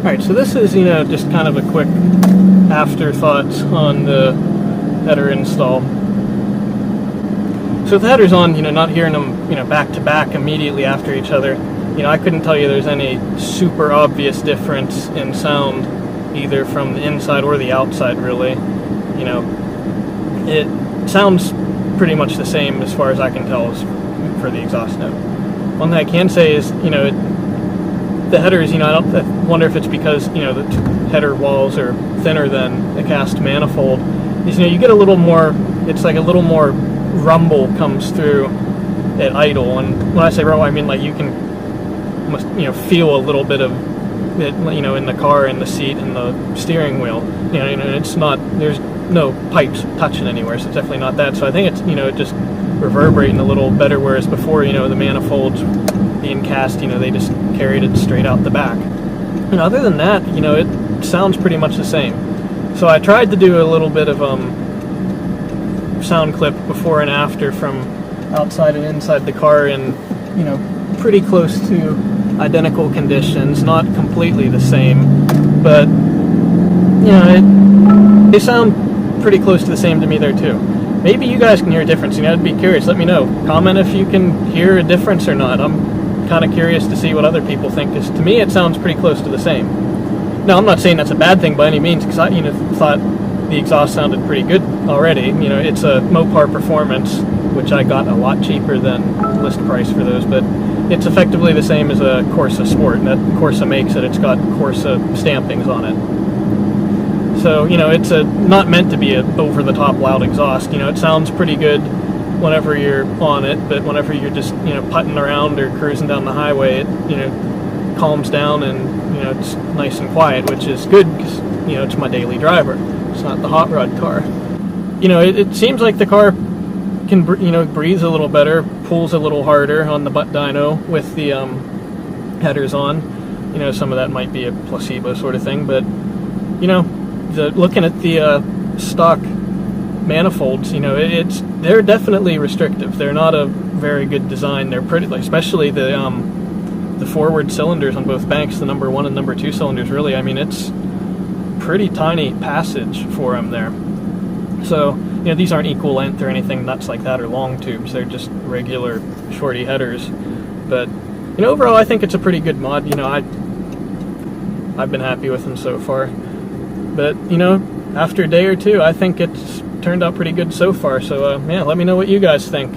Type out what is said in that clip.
Alright, so this is, just kind of a quick afterthought on the header install. So with the headers on, not hearing them, back to back immediately after each other, I couldn't tell you there's any super obvious difference in sound, either from the inside or the outside, really. It sounds pretty much the same as far as I can tell for the exhaust note. One thing I can say is, the headers, I wonder if it's because, the header walls are thinner than the cast manifold. Is, you get a little more, it's like a little more rumble comes through at idle. And when I say rumble, I mean like you can almost, feel a little bit of it, in the car, in the seat, and the steering wheel. And it's not, there's no pipes touching anywhere, so it's definitely not that. So I think it's, it just reverberating a little better, whereas before, the manifolds being cast, they just carried it straight out the back. And other than that, it sounds pretty much the same. So I tried to do a little bit of sound clip before and after from outside and inside the car in, pretty close to identical conditions, not completely the same, but, they sound pretty close to the same to me there too. Maybe you guys can hear a difference. I'd be curious. Let me know. Comment if you can hear a difference or not. I'm kind of curious to see what other people think, because to me it sounds pretty close to the same. Now, I'm not saying that's a bad thing by any means, because I thought the exhaust sounded pretty good already. It's a Mopar Performance, which I got a lot cheaper than list price for those, but it's effectively the same as a Corsa Sport, and that Corsa makes it. It's got Corsa stampings on it. So, it's not meant to be an over-the-top loud exhaust. It sounds pretty good whenever you're on it, but whenever you're just, putting around or cruising down the highway, it, calms down and, it's nice and quiet, which is good because, it's my daily driver. It's not the hot rod car. It seems like the car can, breathes a little better, pulls a little harder on the butt dyno with the headers on. Some of that might be a placebo sort of thing, but, looking at the stock manifolds, they're definitely restrictive. They're not a very good design. They're pretty, especially the forward cylinders on both banks, the number 1 and number 2 cylinders, really. I mean, it's pretty tiny passage for them there. So, these aren't equal length or anything nuts like that, or long tubes. They're just regular shorty headers. But, overall, I think it's a pretty good mod. I've been happy with them so far. But, after a day or two, I think it's turned out pretty good so far. So, yeah, let me know what you guys think.